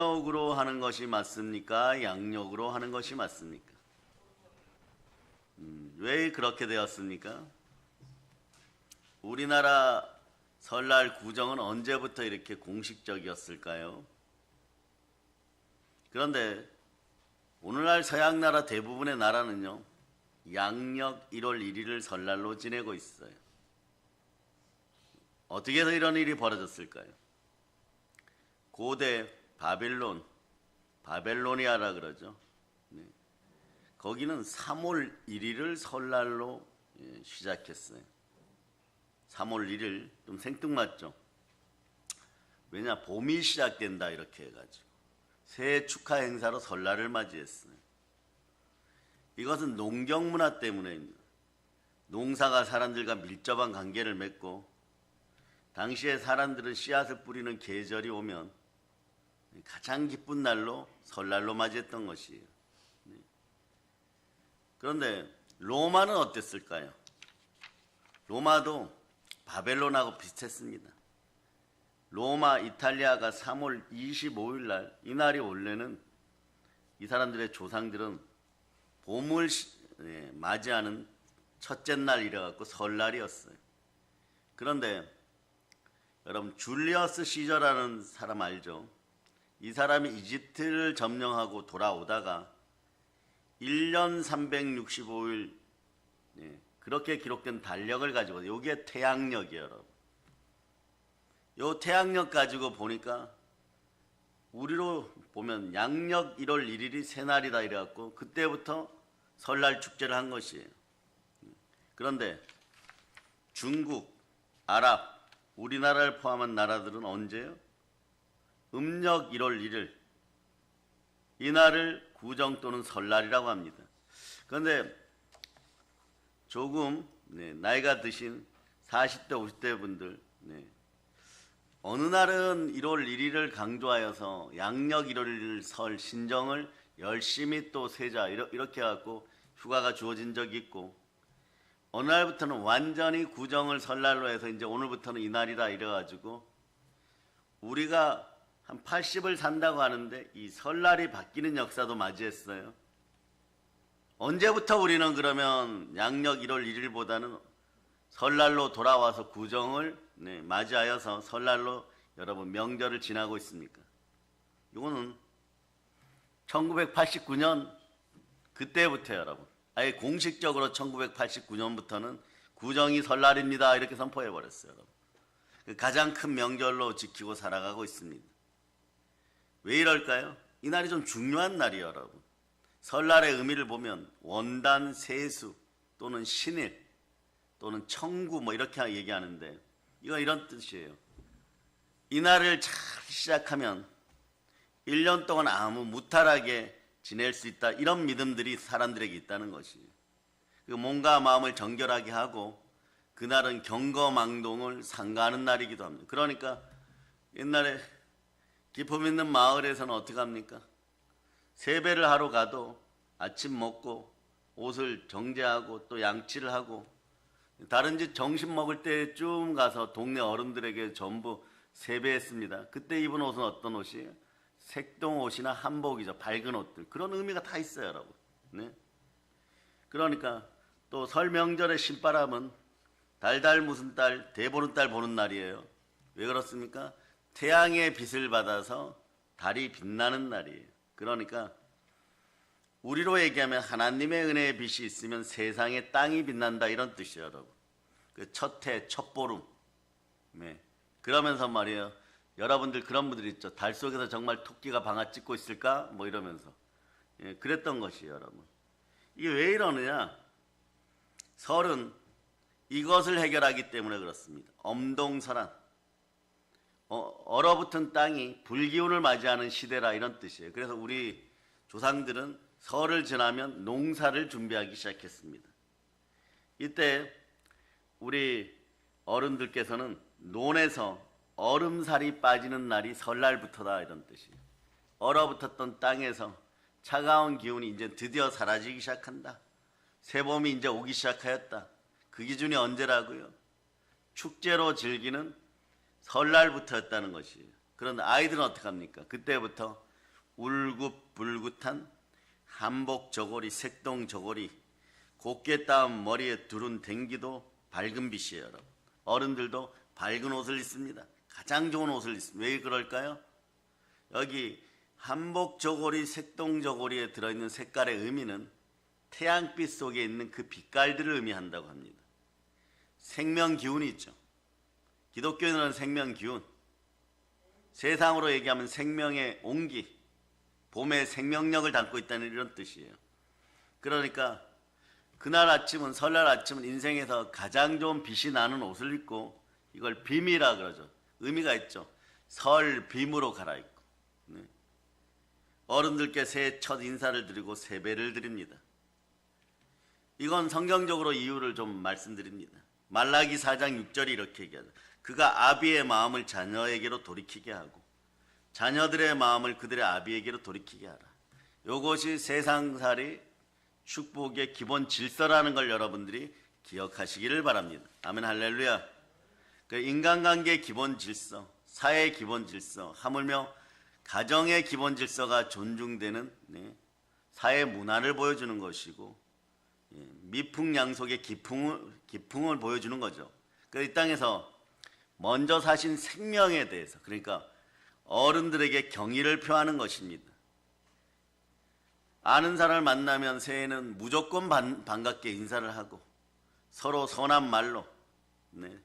음력으로 하는 것이 맞습니까? 양력으로 하는 것이 맞습니까? 왜 그렇게 되었습니까? 우리나라 설날 구정은 언제부터 이렇게 공식적이었을까요? 그런데 오늘날 서양 나라 대부분의 나라는요, 양력 1월 1일을 설날로 지내고 있어요. 어떻게 해서 이런 일이 벌어졌을까요? 고대 바벨로니아라 그러죠. 네. 거기는 3월 1일을 설날로 시작했어요. 3월 1일 좀 생뚱맞죠? 왜냐, 봄이 시작된다 이렇게 해가지고 새해 축하 행사로 설날을 맞이했어요. 이것은 농경 문화 때문에입니다. 농사가 사람들과 밀접한 관계를 맺고 당시에 사람들은 씨앗을 뿌리는 계절이 오면 가장 기쁜 날로 설날로 맞이했던 것이에요. 그런데 로마는 어땠을까요? 로마도 바벨론하고 비슷했습니다. 로마, 이탈리아가 3월 25일 날, 이날이 원래는 이 사람들의 조상들은 봄을 맞이하는 첫째 날이라 갖고 설날이었어요. 그런데 여러분, 줄리어스 시저라는 사람 알죠? 이 사람이 이집트를 점령하고 돌아오다가 1년 365일 그렇게 기록된 달력을 가지고, 여기에 태양력이에요, 여러분. 요 태양력 가지고 보니까 우리로 보면 양력 1월 1일이 새날이다 이래갖고 그때부터 설날 축제를 한 것이에요. 그런데 중국, 아랍, 우리나라를 포함한 나라들은 언제요? 음력 1월 1일, 이날을 구정 또는 설날이라고 합니다. 그런데 조금 나이가 드신 40대, 50대 분들, 어느 날은 1월 1일을 강조하여서 양력 1월 1일 설 신정을 열심히 또 세자 이렇게 해갖고 휴가가 주어진 적이 있고, 어느 날부터는 완전히 구정을 설날로 해서 이제 오늘부터는 이날이다 이래가지고 우리가 한 80을 산다고 하는데 이 설날이 바뀌는 역사도 맞이했어요. 언제부터 우리는 그러면 양력 1월 1일보다는 설날로 돌아와서 구정을 맞이하여서 설날로 여러분 명절을 지나고 있습니까? 이거는 1989년 그때부터 여러분, 아예 공식적으로 1989년부터는 구정이 설날입니다 이렇게 선포해버렸어요. 여러분. 가장 큰 명절로 지키고 살아가고 있습니다. 왜 이럴까요? 이 날이 좀 중요한 날이에요, 여러분. 설날의 의미를 보면 원단, 세수 또는 신일 또는 청구 뭐 이렇게 얘기하는데, 이거 이런 뜻이에요. 이 날을 잘 시작하면 1년 동안 아무 무탈하게 지낼 수 있다, 이런 믿음들이 사람들에게 있다는 것이에요. 몸과 마음을 정결하게 하고 그날은 경거망동을 삼가하는 날이기도 합니다. 그러니까 옛날에 기품 있는 마을에서는 어떻게 합니까? 세배를 하러 가도 아침 먹고 옷을 정제하고 또 양치를 하고 다른 집 점심 먹을 때쯤 가서 동네 어른들에게 전부 세배했습니다. 그때 입은 옷은 어떤 옷이에요? 색동 옷이나 한복이죠. 밝은 옷들. 그런 의미가 다 있어요, 여러분. 네? 그러니까 또 설 명절의 신바람은 달달 무슨 달, 대보는 달 보는 날이에요. 왜 그렇습니까? 태양의 빛을 받아서 달이 빛나는 날이에요. 그러니까 우리로 얘기하면 하나님의 은혜의 빛이 있으면 세상에 땅이 빛난다, 이런 뜻이에요, 여러분. 그 첫 해, 첫 보름. 그러면서 말이에요. 여러분들 그런 분들 있죠. 달 속에서 정말 토끼가 방아 찍고 있을까? 뭐 이러면서. 그랬던 것이에요, 여러분. 이게 왜 이러느냐? 설은 이것을 해결하기 때문에 그렇습니다. 엄동설한. 얼어붙은 땅이 불기운을 맞이하는 시대라, 이런 뜻이에요. 그래서 우리 조상들은 설을 지나면 농사를 준비하기 시작했습니다. 이때 우리 어른들께서는 논에서 얼음살이 빠지는 날이 설날부터다, 이런 뜻이에요. 얼어붙었던 땅에서 차가운 기운이 이제 드디어 사라지기 시작한다. 새봄이 이제 오기 시작하였다. 그 기준이 언제라고요? 축제로 즐기는 설날부터였다는 것이에요. 그런데 아이들은 어떻게 합니까? 그때부터 울긋불긋한 한복 저고리, 색동 저고리, 곱게 따은 머리에 두른 댕기도 밝은 빛이에요. 여러분. 어른들도 밝은 옷을 입습니다. 가장 좋은 옷을 입습니다. 왜 그럴까요? 여기 한복 저고리, 색동 저고리에 들어있는 색깔의 의미는 태양빛 속에 있는 그 빛깔들을 의미한다고 합니다. 생명 기운이 있죠. 기독교인은 생명 기운, 세상으로 얘기하면 생명의 온기, 봄의 생명력을 담고 있다는 이런 뜻이에요. 그러니까 그날 아침은, 설날 아침은 인생에서 가장 좋은 빛이 나는 옷을 입고, 이걸 빔이라 그러죠. 의미가 있죠. 설 빔으로 갈아입고, 네. 어른들께 새해 첫 인사를 드리고 세배를 드립니다. 이건 성경적으로 이유를 좀 말씀드립니다. 말라기 4장 6절이 이렇게 얘기하죠. 그가 아비의 마음을 자녀에게로 돌이키게 하고 자녀들의 마음을 그들의 아비에게로 돌이키게 하라. 이것이 세상살이 축복의 기본 질서라는 걸 여러분들이 기억하시기를 바랍니다. 아멘 할렐루야. 그 인간관계의 기본 질서, 사회의 기본 질서, 하물며 가정의 기본 질서가 존중되는, 네, 사회 문화를 보여주는 것이고, 미풍양속의 기풍을 보여주는 거죠. 이 땅에서 먼저 사신 생명에 대해서, 그러니까 어른들에게 경의를 표하는 것입니다. 아는 사람을 만나면 새해에는 무조건 반갑게 인사를 하고 서로 선한 말로, 네,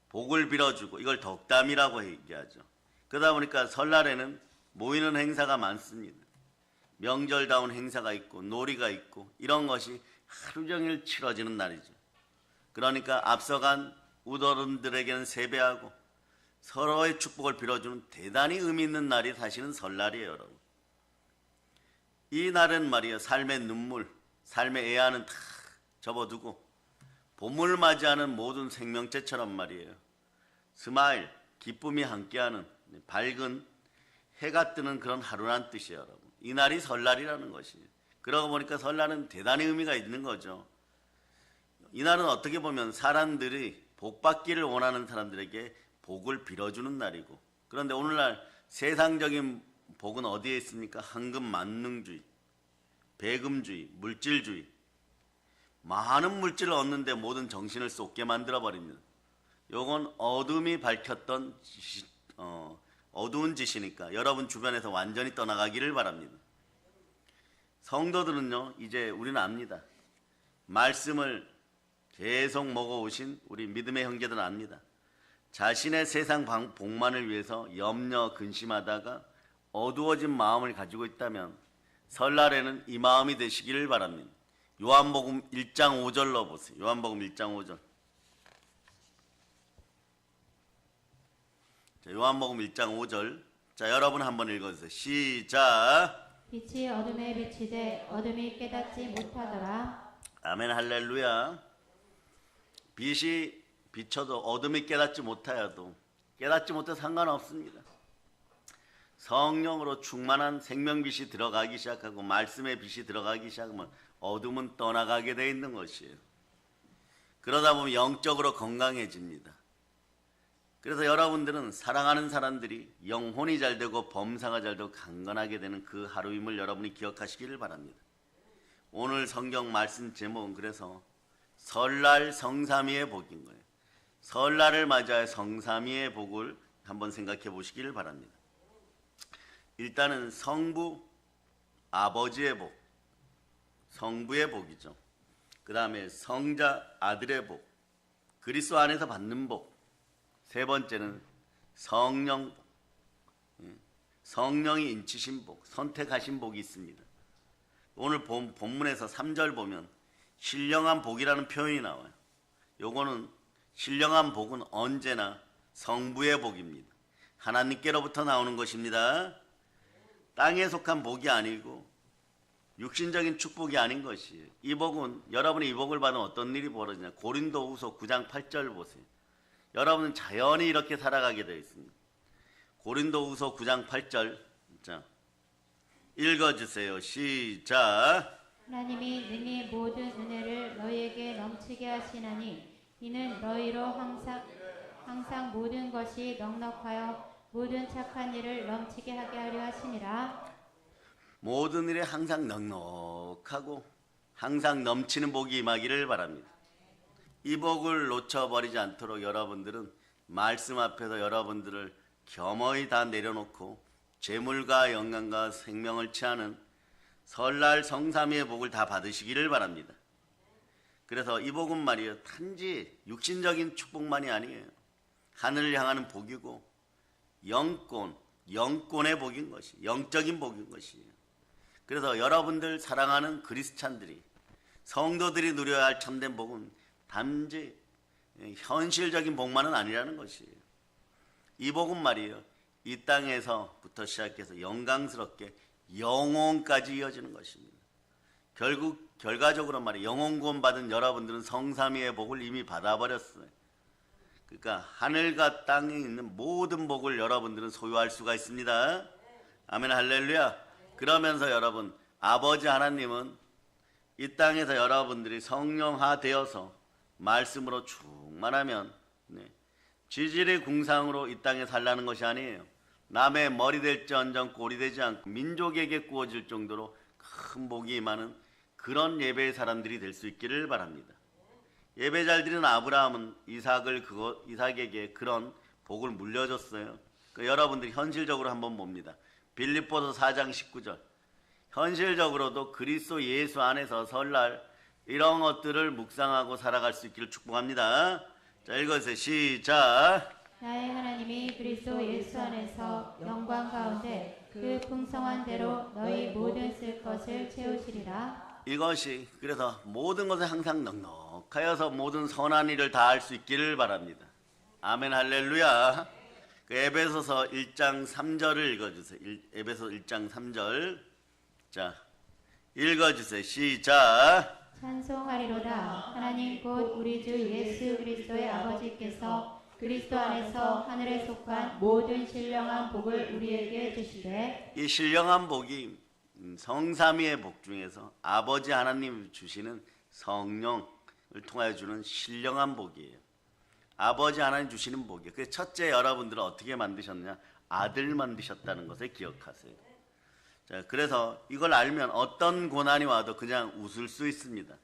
복을 빌어주고, 이걸 덕담이라고 얘기하죠. 그러다 보니까 설날에는 모이는 행사가 많습니다. 명절다운 행사가 있고 놀이가 있고 이런 것이 하루 종일 치러지는 날이죠. 그러니까 앞서간 우어른들에게는 세배하고 서로의 축복을 빌어주는 대단히 의미 있는 날이 사실은 설날이에요, 여러분. 이 날은 말이에요, 삶의 눈물, 삶의 애환은 다 접어두고 봄을 맞이하는 모든 생명체처럼 말이에요, 스마일, 기쁨이 함께하는 밝은 해가 뜨는 그런 하루란 뜻이에요, 여러분. 이 날이 설날이라는 것이에요. 그러고 보니까 설날은 대단히 의미가 있는 거죠. 이 날은 어떻게 보면 사람들이 복 받기를 원하는 사람들에게 복을 빌어주는 날이고, 그런데 오늘날 세상적인 복은 어디에 있습니까? 황금 만능주의, 배금주의, 물질주의. 많은 물질을 얻는데 모든 정신을 쏟게 만들어버립니다. 요건 어둠이 밝혔던 어두운 짓이니까 여러분 주변에서 완전히 떠나가기를 바랍니다. 성도들은요, 이제 우리는 압니다. 말씀을 계속 먹어오신 우리 믿음의 형제들은 압니다. 자신의 세상 복만을 위해서 염려, 근심하다가 어두워진 마음을 가지고 있다면 설날에는 이 마음이 되시기를 바랍니다. 요한복음 1장 5절로 보세요. 요한복음 1장 5절. 자, 요한복음 1장 5절. 자, 여러분 한번 읽어주세요. 시작. 빛이 어둠에 비치되 어둠이 깨닫지 못하더라. 아멘 할렐루야. 빛이 비쳐도 어둠이 깨닫지 못하여도 깨닫지 못해도 상관없습니다. 성령으로 충만한 생명빛이 들어가기 시작하고 말씀의 빛이 들어가기 시작하면 어둠은 떠나가게 돼 있는 것이에요. 그러다 보면 영적으로 건강해집니다. 그래서 여러분들은 사랑하는 사람들이 영혼이 잘 되고 범사가 잘 되고 강건하게 되는 그 하루임을 여러분이 기억하시기를 바랍니다. 오늘 성경 말씀 제목은 그래서 설날 성삼위의 복인 거예요. 설날을 맞아야 성삼위의 복을 한번 생각해 보시기를 바랍니다. 일단은 성부 아버지의 복, 성부의 복이죠. 그 다음에 성자 아들의 복, 그리스도 안에서 받는 복. 세 번째는 성령 복, 성령이 인치신 복, 선택하신 복이 있습니다. 오늘 본문에서 3절 보면 신령한 복이라는 표현이 나와요. 요거는 신령한 복은 언제나 성부의 복입니다. 하나님께로부터 나오는 것입니다. 땅에 속한 복이 아니고 육신적인 축복이 아닌 것이에요. 이 복은, 여러분이 이 복을 받으면 어떤 일이 벌어지냐. 고린도후서 9장 8절 보세요. 여러분은 자연히 이렇게 살아가게 되어 있습니다. 고린도후서 9장 8절. 자, 읽어주세요. 시작. 하나님이 능히 모든 은혜를 너희에게 넘치게 하시나니 이는 너희로 항상 모든 것이 넉넉하여 모든 착한 일을 넘치게 하게 하려 하심이라. 모든 일에 항상 넉넉하고 항상 넘치는 복이 임하기를 바랍니다. 이 복을 놓쳐버리지 않도록 여러분들은 말씀 앞에서 여러분들을 겸허히 다 내려놓고 재물과 영광과 생명을 취하는 설날 성삼위의 복을 다 받으시기를 바랍니다. 그래서 이 복은 말이에요, 단지 육신적인 축복만이 아니에요. 하늘을 향하는 복이고 영권의 복인 것이, 영적인 복인 것이에요. 그래서 여러분들 사랑하는 그리스찬들이, 성도들이 누려야 할 참된 복은 단지 현실적인 복만은 아니라는 것이에요. 이 복은 말이에요, 이 땅에서부터 시작해서 영광스럽게 영혼까지 이어지는 것입니다. 결과적으로 말이에요, 영혼 구원 받은 여러분들은 성삼위의 복을 이미 받아버렸어요. 그러니까 하늘과 땅에 있는 모든 복을 여러분들은 소유할 수가 있습니다. 아멘, 할렐루야. 그러면서 여러분, 아버지 하나님은 이 땅에서 여러분들이 성령화되어서 말씀으로 충만하면 지질의 궁상으로 이 땅에 살라는 것이 아니에요. 남의 머리 될지언정 꼴이 되지 않고 민족에게 구워질 정도로 큰 복이 임하는 그런 예배의 사람들이 될 수 있기를 바랍니다. 예배 잘 드리는 아브라함은 이삭에게 그런 복을 물려줬어요. 여러분들이 현실적으로 한번 봅니다. 빌립보서 4장 19절. 현실적으로도 그리스도 예수 안에서 설날 이런 것들을 묵상하고 살아갈 수 있기를 축복합니다. 자, 읽어주세요. 시작. 나의 하나님이 그리스도 예수 안에서 영광 가운데 그 풍성한 대로 너희 모든 쓸 것을 채우시리라. 이것이 그래서 모든 것에 항상 넉넉하여서 모든 선한 일을 다 할 수 있기를 바랍니다. 아멘, 할렐루야. 그 에베소서 1장 3절을 읽어주세요. 에베소 1장 3절. 자, 읽어주세요. 시작. 찬송하리로다. 하나님 곧 우리 주 예수 그리스도의 아버지께서 그리스도 안에서 하늘에 속한 모든 신령한 복을 우리에게 주시되, 이 신령한 복이 성삼위의 복 중에서 아버지 하나님 주시는 성령을 통하여 주는 신령한 복이에요. 아버지 하나님 주시는 복이에요. 그 첫째, 여러분들은 어떻게 만드셨느냐? 아들 만드셨다는 것을 기억하세요. 자, 그래서 이걸 알면 어떤 고난이 와도 그냥 웃을 수 있습니다.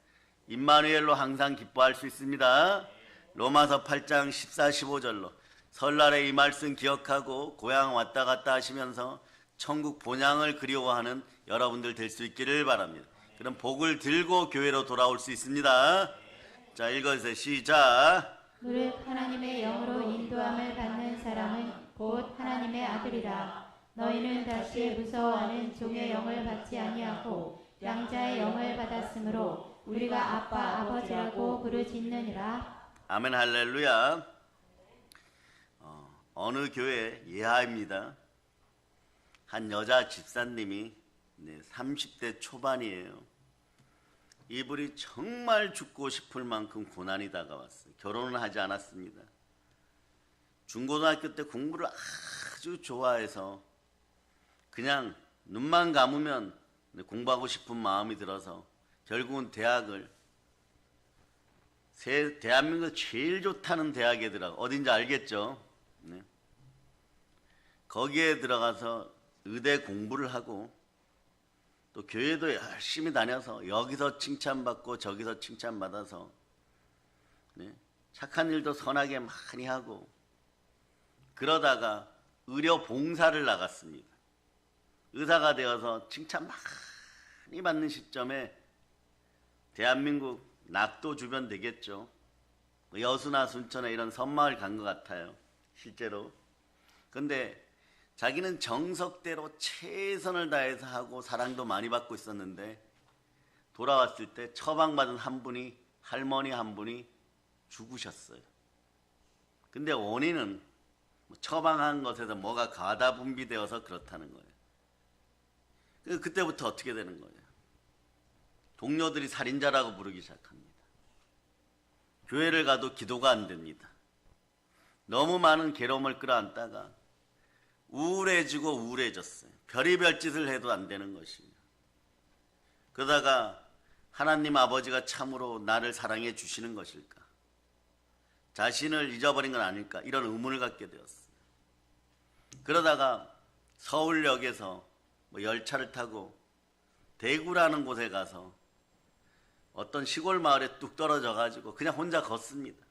임마누엘로 항상 기뻐할 수 있습니다. 로마서 8장 14, 15절로 설날에 이 말씀 기억하고 고향 왔다 갔다 하시면서 천국 본향을 그리워하는 여러분들 될 수 있기를 바랍니다. 그럼 복을 들고 교회로 돌아올 수 있습니다. 자, 읽어주세요. 시작. 무릇 하나님의 영으로 인도함을 받는 사람은 곧 하나님의 아들이라. 너희는 다시 무서워하는 종의 영을 받지 아니하고 양자의 영을 받았으므로 우리가 아빠 아버지라고 부르짖느니라. 아멘, 할렐루야. 어느 교회 예하입니다. 한 여자 집사님이 30대 초반이에요. 이분이 정말 죽고 싶을 만큼 고난이 다가왔어요. 결혼은 하지 않았습니다. 중고등학교 때 공부를 아주 좋아해서 그냥 눈만 감으면 공부하고 싶은 마음이 들어서 결국은 대학을 대한민국 제일 좋다는 대학에 들어가, 어딘지 알겠죠? 네. 거기에 들어가서 의대 공부를 하고 또 교회도 열심히 다녀서 여기서 칭찬받고 저기서 칭찬받아서 착한 일도 선하게 많이 하고 그러다가 의료 봉사를 나갔습니다. 의사가 되어서 칭찬 많이 받는 시점에 대한민국 낙도 주변 되겠죠. 여수나 순천에 이런 섬마을 간 것 같아요. 실제로. 근데 자기는 정석대로 최선을 다해서 하고 사랑도 많이 받고 있었는데 돌아왔을 때 처방받은 한 분이, 할머니 한 분이 죽으셨어요. 근데 원인은 처방한 것에서 뭐가 과다 분비되어서 그렇다는 거예요. 그때부터 어떻게 되는 거예요? 동료들이 살인자라고 부르기 시작합니다. 교회를 가도 기도가 안 됩니다. 너무 많은 괴로움을 끌어안다가 우울해지고 우울해졌어요. 별의별 짓을 해도 안 되는 것이에요. 그러다가 하나님 아버지가 참으로 나를 사랑해 주시는 것일까? 자신을 잊어버린 건 아닐까? 이런 의문을 갖게 되었어요. 그러다가 서울역에서 열차를 타고 대구라는 곳에 가서 어떤 시골 마을에 뚝 떨어져 가지고 그냥 혼자 걷습니다.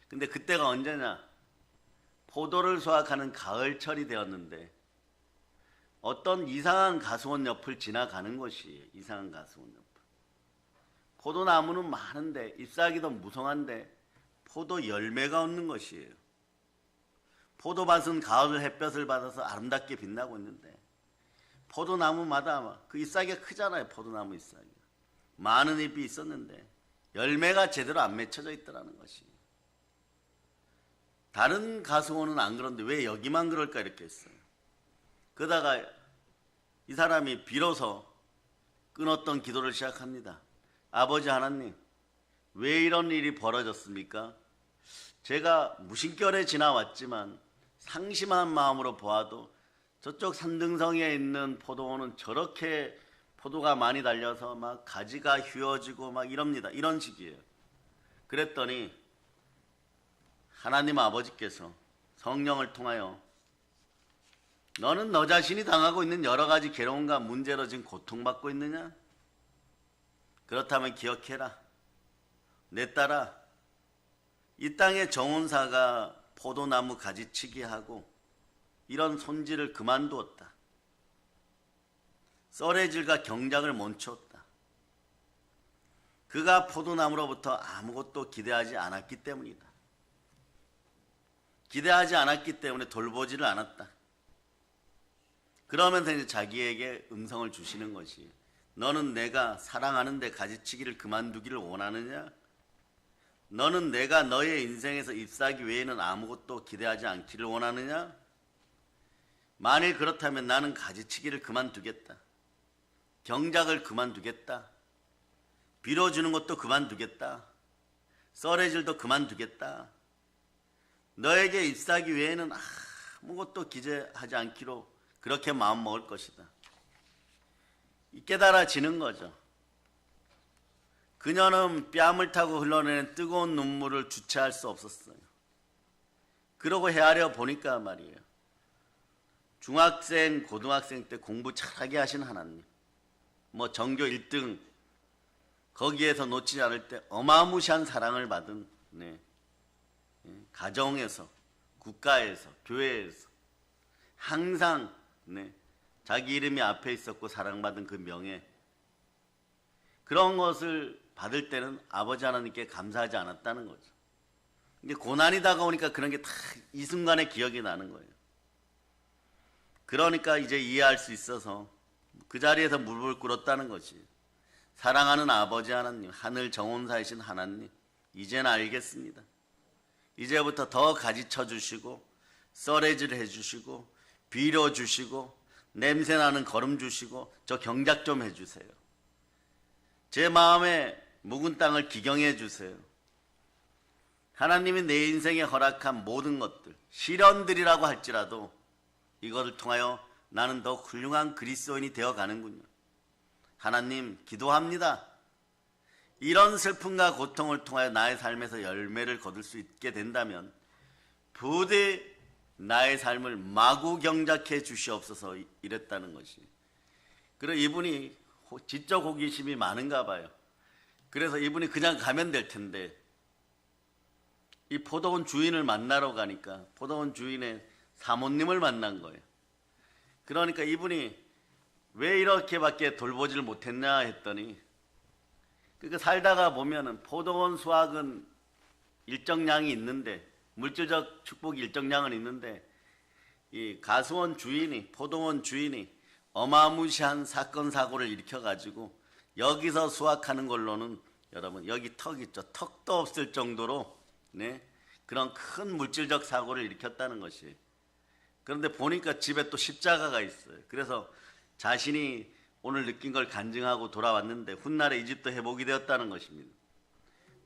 근데 그때가 언제냐? 포도를 수확하는 가을철이 되었는데 어떤 이상한 가수원 옆을 지나가는 것이에요. 이상한 가수원 옆을. 포도나무는 많은데 잎사귀도 무성한데 포도 열매가 없는 것이에요. 포도밭은 가을 햇볕을 받아서 아름답게 빛나고 있는데 포도나무마다 그 잎사귀가 크잖아요. 포도나무 잎사귀가. 많은 잎이 있었는데 열매가 제대로 안 맺혀져 있더라는 것이. 다른 가수원은 안 그런데 왜 여기만 그럴까 이렇게 했어요. 그러다가 이 사람이 비로소 끊었던 기도를 시작합니다. 아버지 하나님, 왜 이런 일이 벌어졌습니까? 제가 무심결에 지나왔지만 상심한 마음으로 보아도 저쪽 산등성에 있는 포도원은 저렇게 포도가 많이 달려서 막 가지가 휘어지고 막 이럽니다. 이런 식이에요. 그랬더니 하나님 아버지께서 성령을 통하여 너는 너 자신이 당하고 있는 여러 가지 괴로움과 문제로 지금 고통받고 있느냐? 그렇다면 기억해라. 내 딸아, 이 땅의 정원사가 포도나무 가지치기 하고 이런 손질을 그만두었다. 썰애질과 경작을 멈췄다. 그가 포도나무로부터 아무것도 기대하지 않았기 때문이다. 기대하지 않았기 때문에 돌보지를 않았다. 그러면서 이제 자기에게 음성을 주시는 것이 너는 내가 사랑하는데 가지치기를 그만두기를 원하느냐? 너는 내가 너의 인생에서 잎사귀 외에는 아무것도 기대하지 않기를 원하느냐? 만일 그렇다면 나는 가지치기를 그만두겠다. 경작을 그만두겠다. 빌어주는 것도 그만두겠다. 썰애질도 그만두겠다. 너에게 잎사귀 외에는 아무것도 기대하지 않기로 그렇게 마음먹을 것이다. 깨달아지는 거죠. 그녀는 뺨을 타고 흘러내는 뜨거운 눈물을 주체할 수 없었어요. 그러고 헤아려 보니까 말이에요. 중학생, 고등학생 때 공부 잘하게 하신 하나님, 뭐 전교 1등 거기에서 놓치지 않을 때 어마무시한 사랑을 받은 가정에서, 국가에서, 교회에서 항상 자기 이름이 앞에 있었고 사랑받은 그 명예, 그런 것을 받을 때는 아버지 하나님께 감사하지 않았다는 거죠. 이게 고난이 다가오니까 그런 게 다 이 순간에 기억이 나는 거예요. 그러니까 이제 이해할 수 있어서 그 자리에서 무릎을 꿇었다는 것이, 사랑하는 아버지 하나님, 하늘 정원사이신 하나님, 이제는 알겠습니다. 이제부터 더 가지쳐 주시고 썰애질 해주시고 빌어주시고 냄새나는 걸음 주시고 저 경작 좀 해주세요. 제 마음에 묵은 땅을 기경해 주세요. 하나님이 내 인생에 허락한 모든 것들, 시련들이라고 할지라도 이것을 통하여 나는 더 훌륭한 그리스도인이 되어가는군요. 하나님 기도합니다. 이런 슬픔과 고통을 통하여 나의 삶에서 열매를 거둘 수 있게 된다면 부디 나의 삶을 마구 경작해 주시옵소서, 이랬다는 것이. 그리고 이분이 지적 호기심이 많은가 봐요. 그래서 이분이 그냥 가면 될 텐데 이 포도원 주인을 만나러 가니까 포도원 주인의 사모님을 만난 거예요. 그러니까 이분이 왜 이렇게밖에 돌보지를 못했냐 했더니, 그러니까 살다가 보면은 포도원 수확은 일정량이 있는데, 물질적 축복이 일정량은 있는데, 이 가수원 주인이, 포도원 주인이 어마무시한 사건 사고를 일으켜가지고 여기서 수확하는 걸로는 여러분 여기 턱 있죠, 턱도 없을 정도로 그런 큰 물질적 사고를 일으켰다는 것이. 그런데 보니까 집에 또 십자가가 있어요. 그래서 자신이 오늘 느낀 걸 간증하고 돌아왔는데 훗날에 이집트 회복이 되었다는 것입니다.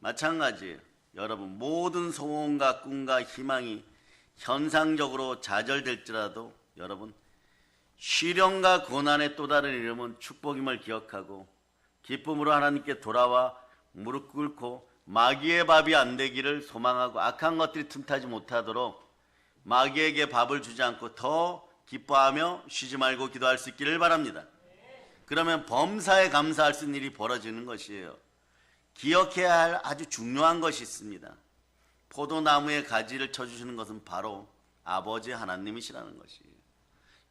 마찬가지예요. 여러분 모든 소원과 꿈과 희망이 현상적으로 좌절될지라도 여러분 시련과 고난의 또 다른 이름은 축복임을 기억하고 기쁨으로 하나님께 돌아와 무릎 꿇고 마귀의 밥이 안 되기를 소망하고 악한 것들이 틈타지 못하도록 마귀에게 밥을 주지 않고 더 기뻐하며 쉬지 말고 기도할 수 있기를 바랍니다. 그러면 범사에 감사할 수 있는 일이 벌어지는 것이에요. 기억해야 할 아주 중요한 것이 있습니다. 포도나무의 가지를 쳐주시는 것은 바로 아버지 하나님이시라는 것이에요.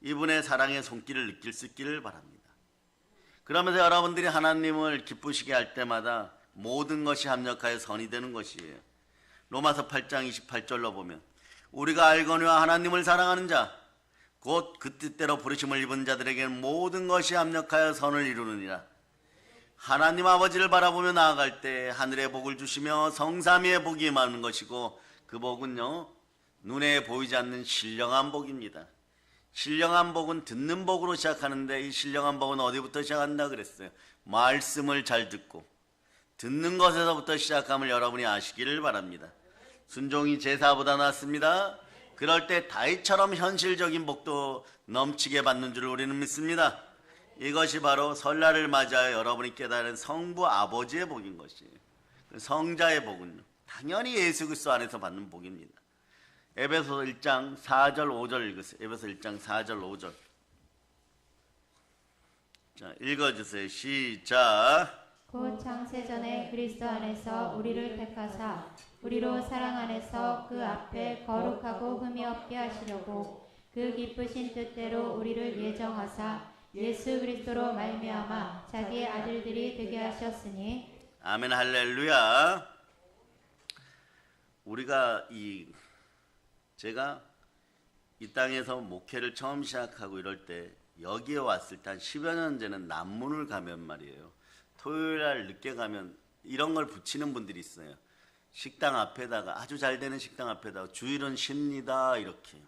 이분의 사랑의 손길을 느낄 수 있기를 바랍니다. 그러면서 여러분들이 하나님을 기쁘시게 할 때마다 모든 것이 합력하여 선이 되는 것이에요. 로마서 8장 28절로 보면 우리가 알거니와 하나님을 사랑하는 자 곧 그 뜻대로 부르심을 입은 자들에게는 모든 것이 합력하여 선을 이루느니라. 하나님 아버지를 바라보며 나아갈 때 하늘의 복을 주시며 성삼위의 복이 임하는 것이고 그 복은요 눈에 보이지 않는 신령한 복입니다. 신령한 복은 듣는 복으로 시작하는데 이 신령한 복은 어디부터 시작한다 그랬어요? 말씀을 잘 듣고 듣는 것에서부터 시작함을 여러분이 아시기를 바랍니다. 순종이 제사보다 낫습니다. 그럴 때 다윗처럼 현실적인 복도 넘치게 받는 줄 우리는 믿습니다. 이것이 바로 설날을 맞이하여 여러분이 깨달은 성부 아버지의 복인 것이에요. 성자의 복은요 당연히 예수 그리스도 안에서 받는 복입니다. 에베소 1장 4절 5절 읽으세요. 에베소 1장 4절 5절. 자, 읽어주세요. 시작. 곧 창세전에 그리스도 안에서 우리를 택하사 우리로 사랑 안에서 그 앞에 거룩하고 흠이 없게 하시려고 그 기쁘신 뜻대로 우리를 예정하사 예수 그리스도로 말미암아 자기의 아들들이 되게 하셨으니 아멘 할렐루야. 우리가 제가 이 땅에서 목회를 처음 시작하고 이럴 때 여기에 왔을 때 한 10여 년 전에는 남문을 가면 말이에요. 토요일날 늦게 가면 이런 걸 붙이는 분들이 있어요. 식당 앞에다가 아주 잘 되는 식당 앞에다가 주일은 쉽니다 이렇게.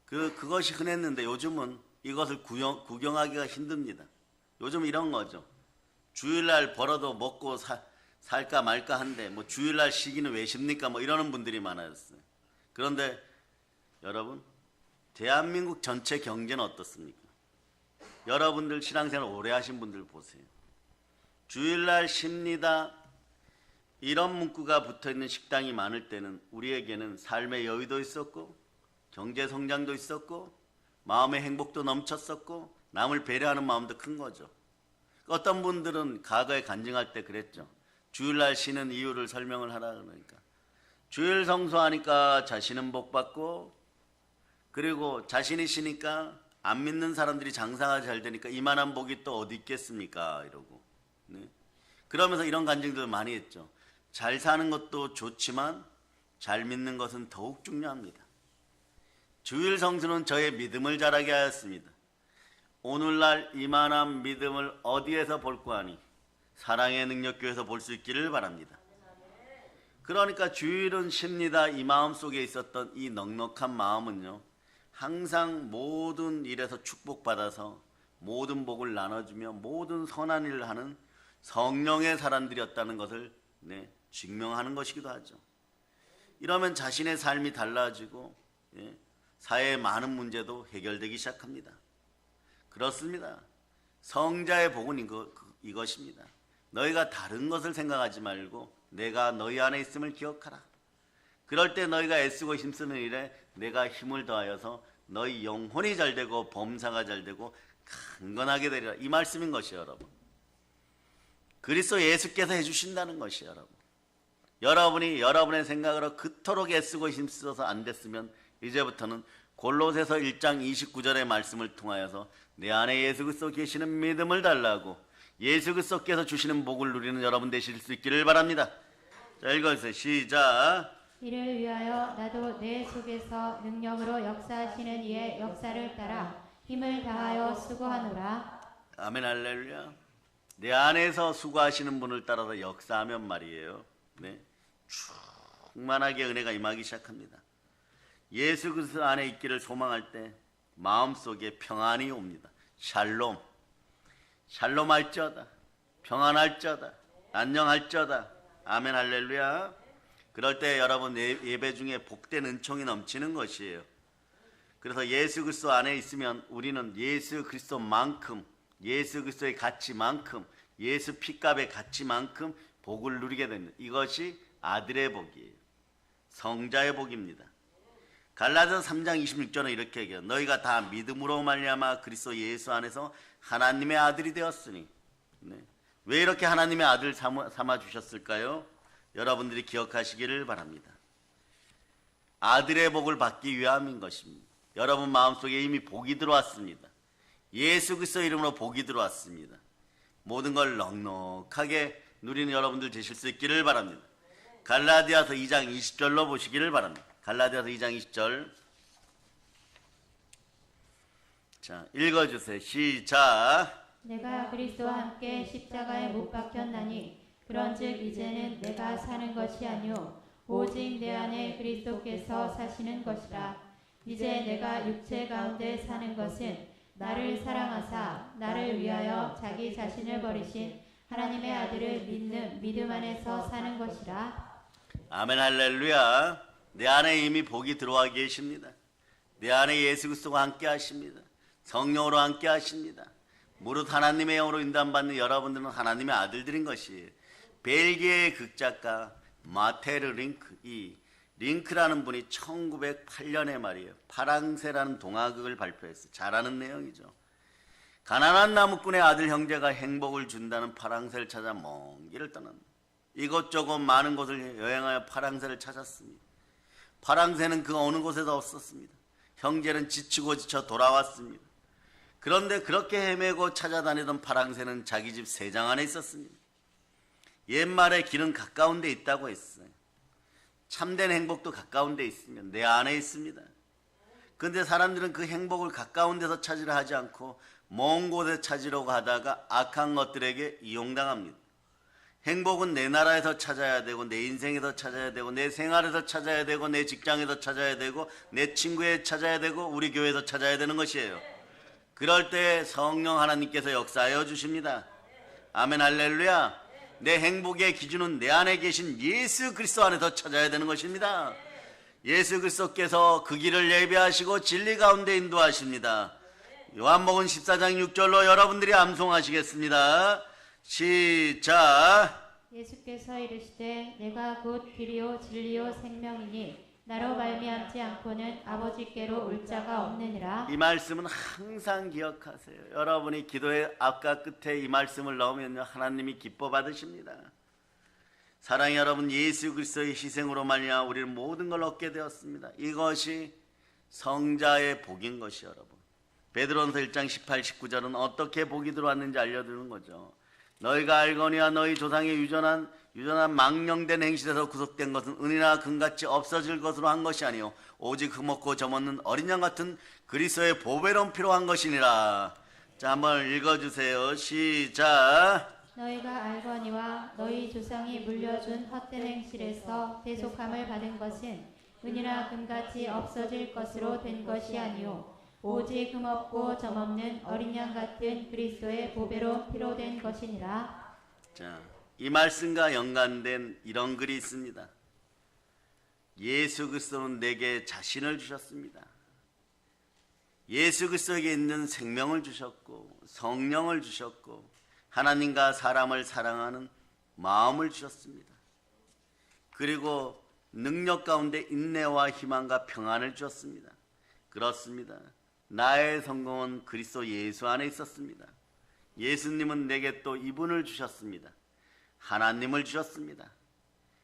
그것이 흔했는데 요즘은 이것을 구경하기가 힘듭니다. 요즘 이런 거죠. 주일날 벌어도 먹고 살까 말까 한데 뭐 주일날 쉬기는 왜 쉽니까? 뭐 이러는 분들이 많아졌어요. 그런데 여러분 대한민국 전체 경제는 어떻습니까? 여러분들 신앙생활 오래 하신 분들 보세요. 주일날 쉽니다. 이런 문구가 붙어있는 식당이 많을 때는 우리에게는 삶의 여유도 있었고 경제 성장도 있었고 마음의 행복도 넘쳤었고 남을 배려하는 마음도 큰 거죠. 어떤 분들은 과거에 간증할 때 그랬죠. 주일날 쉬는 이유를 설명을 하라 그러니까 주일 성수하니까 자신은 복 받고 그리고 자신이 쉬니까 안 믿는 사람들이 장사가 잘 되니까 이만한 복이 또 어디 있겠습니까 이러고 네. 그러면서 이런 간증들을 많이 했죠. 잘 사는 것도 좋지만 잘 믿는 것은 더욱 중요합니다. 주일 성수는 저의 믿음을 자라게 하였습니다. 오늘날 이만한 믿음을 어디에서 볼 거 아니 사랑의 능력교회에서 볼 수 있기를 바랍니다. 그러니까 주일은 쉽니다. 이 마음 속에 있었던 이 넉넉한 마음은요 항상 모든 일에서 축복받아서 모든 복을 나눠주며 모든 선한 일을 하는 성령의 사람들이었다는 것을 증명하는 것이기도 하죠. 이러면 자신의 삶이 달라지고 사회의 많은 문제도 해결되기 시작합니다. 그렇습니다. 성자의 복은 이것입니다. 너희가 다른 것을 생각하지 말고 내가 너희 안에 있음을 기억하라. 그럴 때 너희가 애쓰고 힘쓰는 일에 내가 힘을 더하여서 너희 영혼이 잘되고 범사가 잘되고 강건하게 되리라. 이 말씀인 것이에요. 여러분 그리스도 예수께서 해주신다는 것이에요. 여러분이 여러분의 생각으로 그토록 애쓰고 힘써서 안 됐으면 이제부터는 골로새서 1장 29절의 말씀을 통하여서 내 안에 예수 그리스도 계시는 믿음을 달라고 예수 그리스도께서 주시는 복을 누리는 여러분 되실 수 있기를 바랍니다. 자, 읽어주세요. 시작. 이를 위하여 나도 내 속에서 능력으로 역사하시는 이의 역사를 따라 힘을 다하여 수고하노라. 아멘 할렐루야. 내 안에서 수고하시는 분을 따라서 역사하면 말이에요. 네, 충만하게 은혜가 임하기 시작합니다. 예수 그리스도 안에 있기를 소망할 때 마음속에 평안이 옵니다. 샬롬. 샬롬 할지어다. 평안할지어다. 안녕할지어다. 아멘 할렐루야. 그럴 때 여러분 예배 중에 복된 은총이 넘치는 것이에요. 그래서 예수 그리스도 안에 있으면 우리는 예수 그리스도만큼 예수 그리스도의 가치만큼 예수 피값의 가치만큼 복을 누리게 됩니다. 이것이 아들의 복이에요. 성자의 복입니다. 갈라디아서 3장 26절은 이렇게 얘기해요. 너희가 다 믿음으로 말미암아 그리스도 예수 안에서 하나님의 아들이 되었으니. 네. 왜 이렇게 하나님의 아들 삼아 주셨을까요? 여러분들이 기억하시기를 바랍니다. 아들의 복을 받기 위함인 것입니다. 여러분 마음속에 이미 복이 들어왔습니다. 예수 그리스도 이름으로 복이 들어왔습니다. 모든 걸 넉넉하게 누리는 여러분들 되실 수 있기를 바랍니다. 갈라디아서 2장 20절로 보시기를 바랍니다. 갈라디아서 2장 20절. 자, 읽어주세요. 시작. 내가 그리스도와 함께 십자가에 못 박혔나니 그런즉 이제는 내가 사는 것이 아니요 오직 내 안에 그리스도께서 사시는 것이라. 이제 내가 육체 가운데 사는 것은 나를 사랑하사 나를 위하여 자기 자신을 버리신 하나님의 아들을 믿는 믿음 안에서 사는 것이라. 아멘 할렐루야. 내 안에 이미 복이 들어와 계십니다. 내 안에 예수 그리스도가 함께 하십니다. 성령으로 함께 하십니다. 무릇 하나님의 영으로 인도받는 여러분들은 하나님의 아들들인 것이에요. 벨기에의 극작가 마테르 링크라는 분이 1908년에 말이에요. 파랑새라는 동화극을 발표했어요. 잘 아는 내용이죠. 가난한 나무꾼의 아들 형제가 행복을 준다는 파랑새를 찾아 먼 길을 떠납니다. 이것저것 많은 곳을 여행하여 파랑새를 찾았습니다. 파랑새는 그 어느 곳에도 없었습니다. 형제는 지치고 지쳐 돌아왔습니다. 그런데 그렇게 헤매고 찾아다니던 파랑새는 자기 집 새장 안에 있었습니다. 옛말에 길은 가까운 데 있다고 했어요. 참된 행복도 가까운 데 있으면 내 안에 있습니다. 그런데 사람들은 그 행복을 가까운 데서 찾으려 하지 않고 먼 곳에 찾으려고 하다가 악한 것들에게 이용당합니다. 행복은 내 나라에서 찾아야 되고 내 인생에서 찾아야 되고 내 생활에서 찾아야 되고 내 직장에서 찾아야 되고 내 친구에 찾아야 되고 우리 교회에서 찾아야 되는 것이에요. 그럴 때 성령 하나님께서 역사하여 주십니다. 아멘 할렐루야. 내 행복의 기준은 내 안에 계신 예수 그리스도 안에서 찾아야 되는 것입니다. 예수 그리스도께서 그 길을 예비하시고 진리 가운데 인도하십니다. 요한복음 14장 6절로 여러분들이 암송하시겠습니다. 시작. 예수께서 이르시되 내가 곧 길이요 진리요 생명이니 나로 말미암지 않고는 아버지께로 올 자가 없느니라. 이 말씀은 항상 기억하세요. 여러분이 기도의 앞과 끝에 이 말씀을 넣으면요 하나님이 기뻐 받으십니다. 사랑의 여러분, 예수 그리스도의 희생으로 말미암아 우리는 모든 걸 얻게 되었습니다. 이것이 성자의 복인 것이 여러분. 베드로전서 1장 18, 19절은 어떻게 복이 들어왔는지 알려주는 거죠. 너희가 알거니와 너희 조상의 유전한 망령된 행실에서 구속된 것은 은이나 금같이 없어질 것으로 한 것이 아니요 오직 흠없고 점없는 어린 양 같은 그리스도의 보배로운 피로 한 것이니라. 자, 한번 읽어주세요. 시작. 너희가 알거니와 너희 조상이 물려준 헛된 행실에서 대속함을 받은 것은 은이나 금같이 없어질 것으로 된 것이 아니요 오직 흠없고 점없는 어린 양 같은 그리스도의 보배로운 피로 된 것이니라. 자, 이 말씀과 연관된 이런 글이 있습니다. 예수 그리스도는 내게 자신을 주셨습니다. 예수 그리스도에게 있는 생명을 주셨고 성령을 주셨고 하나님과 사람을 사랑하는 마음을 주셨습니다. 그리고 능력 가운데 인내와 희망과 평안을 주셨습니다. 그렇습니다. 나의 성공은 그리스도 예수 안에 있었습니다. 예수님은 내게 또 이분을 주셨습니다. 하나님을 주셨습니다.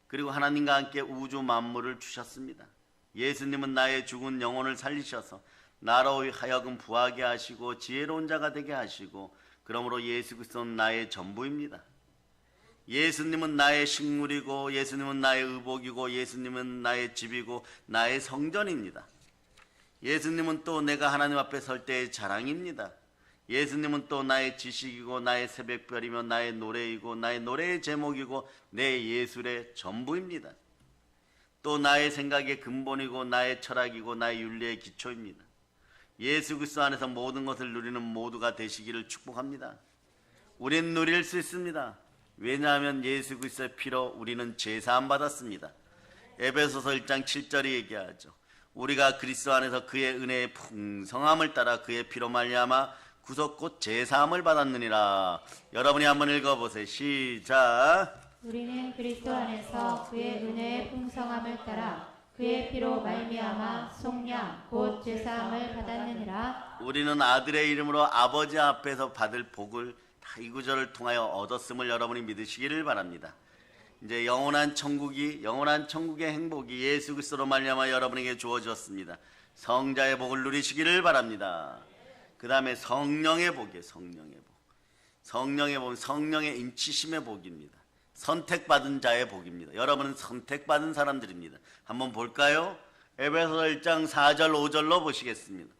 그리고 하나님과 함께 우주 만물을 주셨습니다. 예수님은 나의 죽은 영혼을 살리셔서 나로 하여금 부하게 하시고 지혜로운 자가 되게 하시고 그러므로 예수 그리스도는 나의 전부입니다. 예수님은 나의 식물이고 예수님은 나의 의복이고 예수님은 나의 집이고 나의 성전입니다. 예수님은 또 내가 하나님 앞에 설 때의 자랑입니다. 예수님은 또 나의 지식이고 나의 새벽별이며 나의 노래이고 나의 노래의 제목이고 내 예술의 전부입니다. 또 나의 생각의 근본이고 나의 철학이고 나의 윤리의 기초입니다. 예수 그리스도 안에서 모든 것을 누리는 모두가 되시기를 축복합니다. 우리는 누릴 수 있습니다. 왜냐하면 예수 그리스도의 피로 우리는 제사함 받았습니다. 에베소서 1장 7절이 얘기하죠. 우리가 그리스도 안에서 그의 은혜의 풍성함을 따라 그의 피로 말미암아 구속 곧 제사함을 받았느니라. 여러분이 한번 읽어보세요. 시작. 우리는 그리스도 안에서 그의 은혜의 풍성함을 따라 그의 피로 말미암아 속량 곧 죄사함을 받았느니라. 우리는 아들의 이름으로 아버지 앞에서 받을 복을 다 이 구절을 통하여 얻었음을 여러분이 믿으시기를 바랍니다. 이제 영원한 천국의 행복이 예수 그리스도로 말미암아 여러분에게 주어졌습니다. 성자의 복을 누리시기를 바랍니다. 그 다음에 성령의 복이에요. 성령의 복은 성령의 인치심의 복입니다. 선택받은 자의 복입니다. 여러분은 선택받은 사람들입니다. 한번 볼까요? 에베소 1장 4절 5절로 보시겠습니다.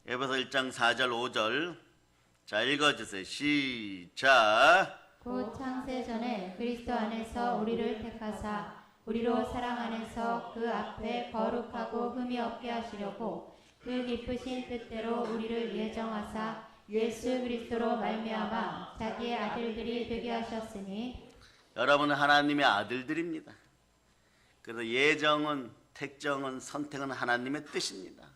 에베소 1장 4절 5절 자 읽어주세요. 시작. 곧 창세 전에 그리스도 안에서 우리를 택하사 우리로 사랑 안에서 그 앞에 거룩하고 흠이 없게 하시려고 그 기쁘신 뜻대로 우리를 예정하사 예수 그리스도로 말미암아 자기의 아들들이 되게 하셨으니. 여러분은 하나님의 아들들입니다. 그래서 예정은, 택정은, 선택은 하나님의 뜻입니다.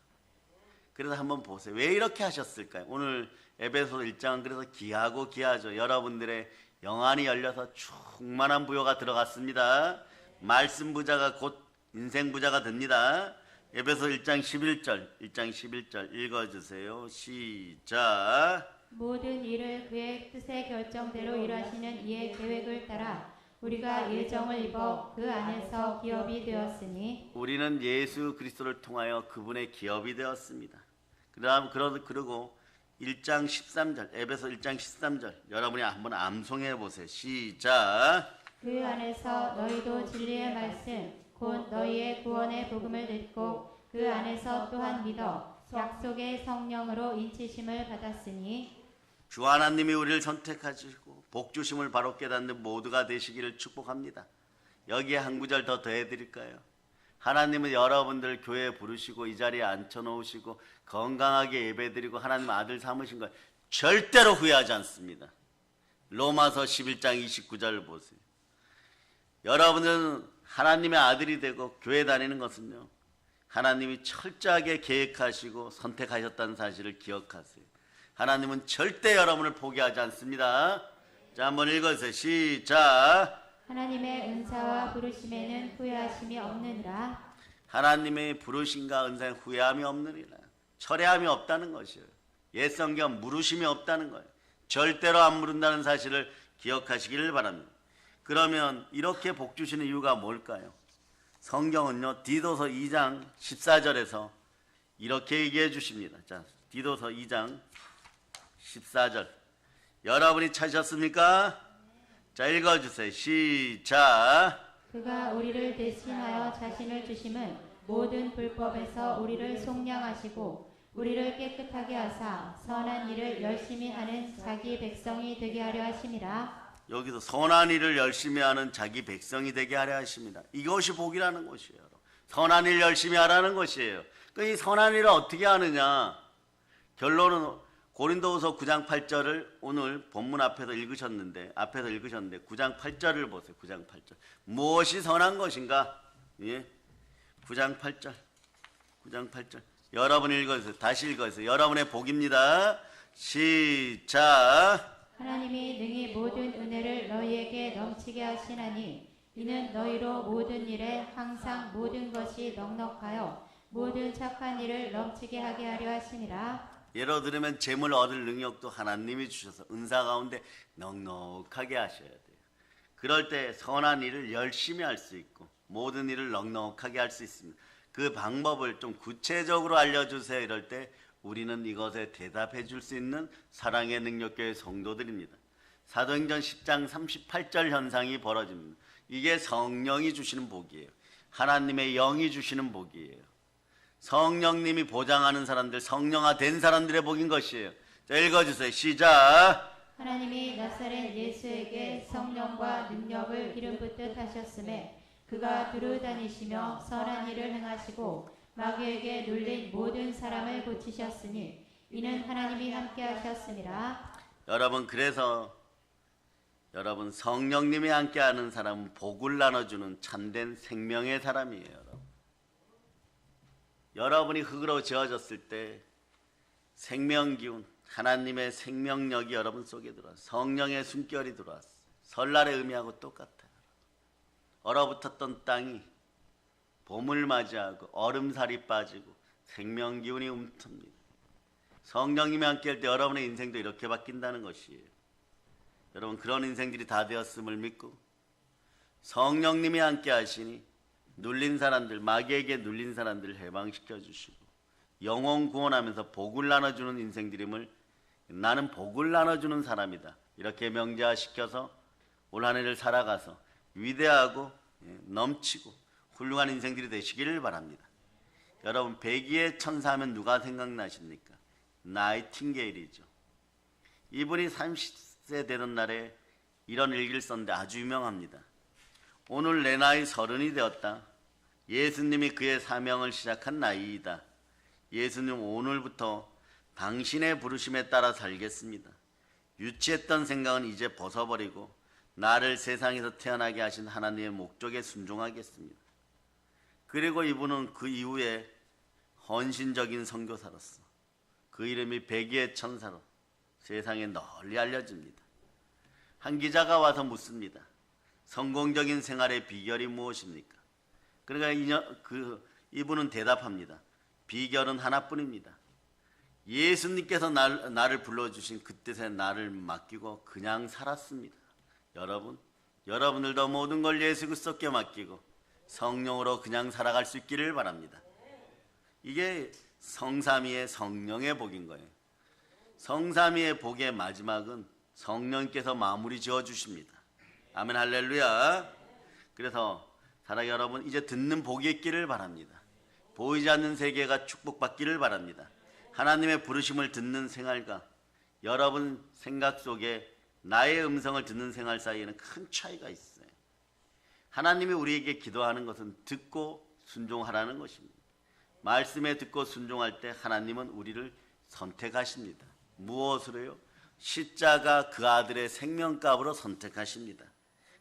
그래서 한번 보세요. 왜 이렇게 하셨을까요? 오늘 에베소 1장은 그래서 귀하고 귀하죠. 여러분들의 영안이 열려서 충만한 부여가 들어갔습니다. 말씀 부자가 곧 인생 부자가 됩니다. 에베소 1장 11절 읽어주세요. 시작. 모든 일을 그의 뜻의 결정대로 일하시는 이의 계획을 따라 우리가 예정을 입어 그 안에서 기업이 되었으니. 우리는 예수 그리스도를 통하여 그분의 기업이 되었습니다. 그리고 1장 13절 에베소 1장 13절 여러분이 한번 암송해 보세요. 시작. 그 안에서 너희도 진리의 말씀 곧 너희의 구원의 복음을 듣고 그 안에서 또한 믿어 약속의 성령으로 인치심을 받았으니. 주 하나님이 우리를 선택하시고 복 주심을 바로 깨닫는 모두가 되시기를 축복합니다. 여기에 한 구절 더 더해드릴까요? 하나님은 여러분들 교회에 부르시고 이 자리에 앉혀놓으시고 건강하게 예배드리고 하나님 아들 삼으신 걸 절대로 후회하지 않습니다. 로마서 11장 29절을 보세요. 여러분은 하나님의 아들이 되고 교회 다니는 것은요, 하나님이 철저하게 계획하시고 선택하셨다는 사실을 기억하세요. 하나님은 절대 여러분을 포기하지 않습니다. 자, 한번 읽어주세요. 시작. 하나님의 은사와 부르심에는 후회하심이 없느니라. 하나님의 부르심과 은사에 후회함이 없느니라. 철회함이 없다는 것이에요. 옛 성경 물으심이 없다는 거예요. 절대로 안 물은다는 사실을 기억하시기를 바랍니다. 그러면 이렇게 복 주시는 이유가 뭘까요? 성경은요, 디도서 2장 14절에서 이렇게 얘기해 주십니다. 자, 디도서 2장 14절 여러분이 찾으셨습니까? 자, 읽어주세요. 시작. 그가 우리를 대신하여 자신을 주심은 모든 불법에서 우리를 속량하시고 우리를 깨끗하게 하사 선한 일을 열심히 하는 자기 백성이 되게 하려 하심이라. 여기서 선한 일을 열심히 하는 자기 백성이 되게 하려 하십니다. 이것이 복이라는 것이에요. 선한 일 열심히 하라는 것이에요. 이 선한 일을 어떻게 하느냐? 결론은 고린도후서 9장 8절을 오늘 본문 앞에서 읽으셨는데 9장 8절을 보세요. 9장 8절. 무엇이 선한 것인가? 예? 9장 8절. 여러분 읽어주세요. 다시 읽어주세요. 여러분의 복입니다. 시작. 하나님이 능히 모든 은혜를 너희에게 넘치게 하시나니 이는 너희로 모든 일에 항상 모든 것이 넉넉하여 모든 착한 일을 넘치게 하게 하려 하심이라. 예로 들면 재물 얻을 능력도 하나님이 주셔서 은사 가운데 넉넉하게 하셔야 돼요. 그럴 때 선한 일을 열심히 할 수 있고 모든 일을 넉넉하게 할 수 있습니다. 그 방법을 좀 구체적으로 알려주세요. 이럴 때 우리는 이것에 대답해 줄 수 있는 사랑의 능력교회 성도들입니다. 사도행전 10장 38절 현상이 벌어집니다. 이게 성령이 주시는 복이에요. 하나님의 영이 주시는 복이에요. 성령님이 보장하는 사람들, 성령화 된 사람들의 복인 것이에요. 자, 읽어주세요. 시작. 하나님이 나사렛 예수에게 성령과 능력을 기름 붓듯 하셨음에 그가 두루 다니시며 선한 일을 행하시고 마귀에게 눌린 모든 사람을 고치셨으니 이는 하나님이 함께 하셨음이라. 여러분, 그래서 여러분 성령님이 함께하는 사람은 복을 나눠주는 참된 생명의 사람이에요. 여러분이 흙으로 지어졌을 때 생명기운, 하나님의 생명력이 여러분 속에 들어왔어요. 성령의 숨결이 들어왔어요. 설날의 의미하고 똑같아요. 얼어붙었던 땅이 봄을 맞이하고 얼음살이 빠지고 생명 기운이 움트입니다. 성령님이 함께할 때 여러분의 인생도 이렇게 바뀐다는 것이에요. 여러분 그런 인생들이 다 되었음을 믿고 성령님이 함께 하시니 눌린 사람들, 마귀에게 눌린 사람들을 해방시켜 주시고 영혼 구원하면서 복을 나눠주는 인생들임을 나는 복을 나눠주는 사람이다. 이렇게 명제화시켜서 올 한 해를 살아가서 위대하고 넘치고 훌륭한 인생들이 되시기를 바랍니다. 여러분 백의의 천사하면 누가 생각나십니까? 나이팅게일이죠. 이분이 30세 되는 날에 이런 일기를 썼는데 아주 유명합니다. 오늘 내 나이 30이 되었다. 예수님이 그의 사명을 시작한 나이이다. 예수님 오늘부터 당신의 부르심에 따라 살겠습니다. 유치했던 생각은 이제 벗어버리고 나를 세상에서 태어나게 하신 하나님의 목적에 순종하겠습니다. 그리고 이분은 그 이후에 헌신적인 선교사로서 그 이름이 백의의 천사로 세상에 널리 알려집니다. 한 기자가 와서 묻습니다. 성공적인 생활의 비결이 무엇입니까? 그러니까 이분은 대답합니다. 비결은 하나뿐입니다. 예수님께서 나를 불러주신 그 뜻에 나를 맡기고 그냥 살았습니다. 여러분들도 모든 걸 예수 그리스도께 맡기고 성령으로 그냥 살아갈 수 있기를 바랍니다. 이게 성삼위의 성령의 복인 거예요. 성삼위의 복의 마지막은 성령께서 마무리 지어 주십니다. 아멘 할렐루야. 그래서 사랑하는 여러분 이제 듣는 복이 있기를 바랍니다. 보이지 않는 세계가 축복받기를 바랍니다. 하나님의 부르심을 듣는 생활과 여러분 생각 속에 나의 음성을 듣는 생활 사이에는 큰 차이가 있어요. 하나님이 우리에게 기도하는 것은 듣고 순종하라는 것입니다. 말씀에 듣고 순종할 때 하나님은 우리를 선택하십니다. 무엇으로요? 십자가 그 아들의 생명값으로 선택하십니다.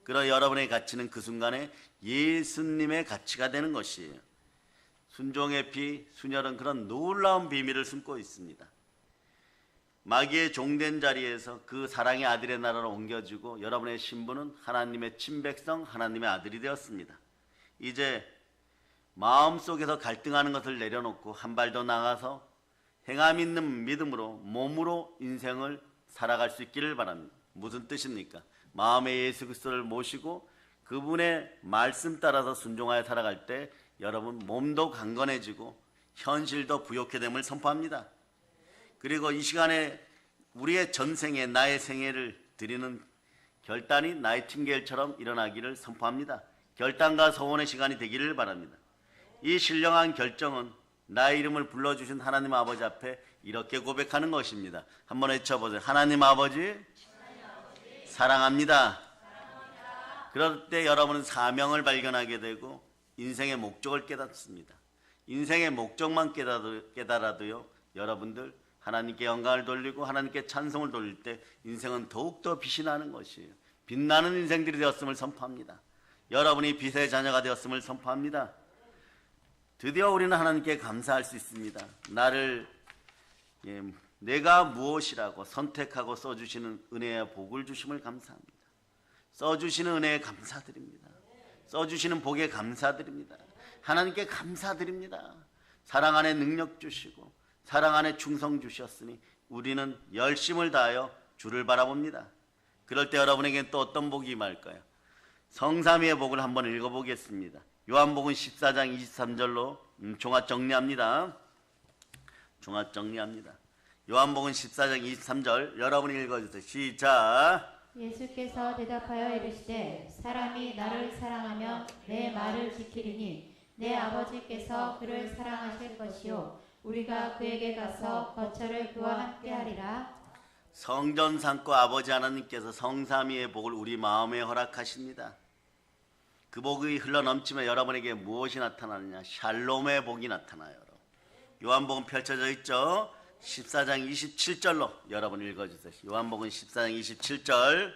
그러나 여러분의 가치는 그 순간에 예수님의 가치가 되는 것이에요. 순종의 피, 순혈은 그런 놀라운 비밀을 숨고 있습니다. 마귀의 종된 자리에서 그 사랑의 아들의 나라로 옮겨지고 여러분의 신분은 하나님의 친백성, 하나님의 아들이 되었습니다. 이제 마음속에서 갈등하는 것을 내려놓고 한 발 더 나가서 행함 있는 믿음으로 몸으로 인생을 살아갈 수 있기를 바랍니다. 무슨 뜻입니까? 마음의 예수 그리스도를 모시고 그분의 말씀 따라서 순종하여 살아갈 때 여러분 몸도 강건해지고 현실도 부욕해 됨을 선포합니다. 그리고 이 시간에 우리의 전생에 나의 생애를 드리는 결단이 나이팅게일처럼 일어나기를 선포합니다. 결단과 소원의 시간이 되기를 바랍니다. 이 신령한 결정은 나의 이름을 불러주신 하나님 아버지 앞에 이렇게 고백하는 것입니다. 한번 외쳐보세요. 하나님 아버지 사랑합니다. 그럴 때 여러분은 사명을 발견하게 되고 인생의 목적을 깨닫습니다. 인생의 목적만 깨달아도요 여러분들 하나님께 영광을 돌리고 하나님께 찬송을 돌릴 때 인생은 더욱더 빛이 나는 것이에요. 빛나는 인생들이 되었음을 선포합니다. 여러분이 빛의 자녀가 되었음을 선포합니다. 드디어 우리는 하나님께 감사할 수 있습니다. 내가 무엇이라고 선택하고 써주시는 은혜와 복을 주심을 감사합니다. 써주시는 은혜에 감사드립니다. 써주시는 복에 감사드립니다. 하나님께 감사드립니다. 사랑 안에 능력 주시고 사랑 안에 충성 주셨으니 우리는 열심을 다하여 주를 바라봅니다. 그럴 때 여러분에게는 또 어떤 복이 임할까요? 성삼위의 복을 한번 읽어보겠습니다. 요한복음 14장 23절로 종합 정리합니다. 요한복음 14장 23절 여러분이 읽어주세요. 시작. 예수께서 대답하여 이르시되 사람이 나를 사랑하면 내 말을 지키리니 내 아버지께서 그를 사랑하실 것이요 우리가 그에게 가서 거처를 그와 함께 하리라. 성전 삼고 아버지 하나님께서 성삼위의 복을 우리 마음에 허락하십니다. 그 복이 흘러넘치면 여러분에게 무엇이 나타나느냐? 샬롬의 복이 나타나요. 요한복음 펼쳐져 있죠? 14장 27절로 여러분 읽어주세요. 요한복음 14장 27절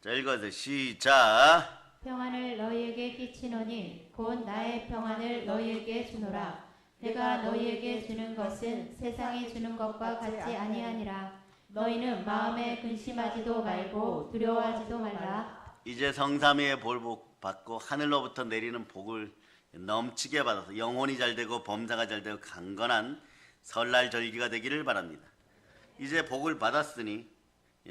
자 읽어주세요. 시작. 평안을 너희에게 끼치노니 곧 나의 평안을 너희에게 주노라. 내가 너희에게 주는 것은 세상이 주는 것과 같지 아니하니라. 너희는 마음에 근심하지도 말고 두려워하지도 말라. 이제 성삼위의 복 받고 하늘로부터 내리는 복을 넘치게 받아서 영혼이 잘되고 범사가 잘되고 강건한 설날 절기가 되기를 바랍니다. 이제 복을 받았으니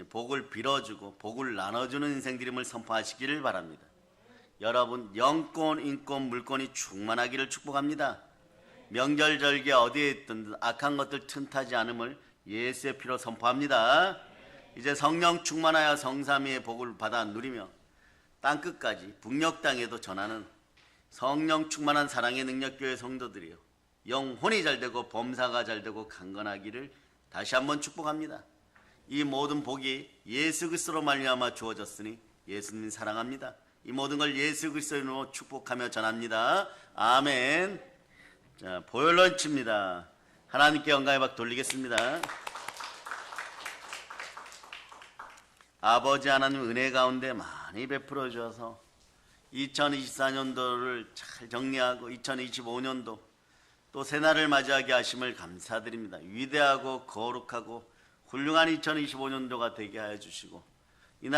복을 빌어주고 복을 나눠주는 인생들임을 선포하시기를 바랍니다. 여러분 영권, 인권, 물권이 충만하기를 축복합니다. 명절 절기에 어디에 있든 악한 것들 틈타지 않음을 예수의 피로 선포합니다. 이제 성령 충만하여 성삼위의 복을 받아 누리며 땅끝까지 북녘 땅에도 전하는 성령 충만한 사랑의 능력교회 성도들이요 영혼이 잘되고 범사가 잘되고 강건하기를 다시 한번 축복합니다. 이 모든 복이 예수 그리스도로 말미암아 주어졌으니 예수님 사랑합니다. 이 모든 걸 예수 그리스도로 축복하며 전합니다. 아멘. 자, 보혈런치입니다. 하나님께 영광의 박 돌리겠습니다. 아버지 하나님 은혜 가운데 많이 베풀어 주셔서 2024년도를 잘 정리하고 2025년도 또 새날을 맞이하게 하심을 감사드립니다. 위대하고 거룩하고 훌륭한 2025년도가 되게 하여 주시고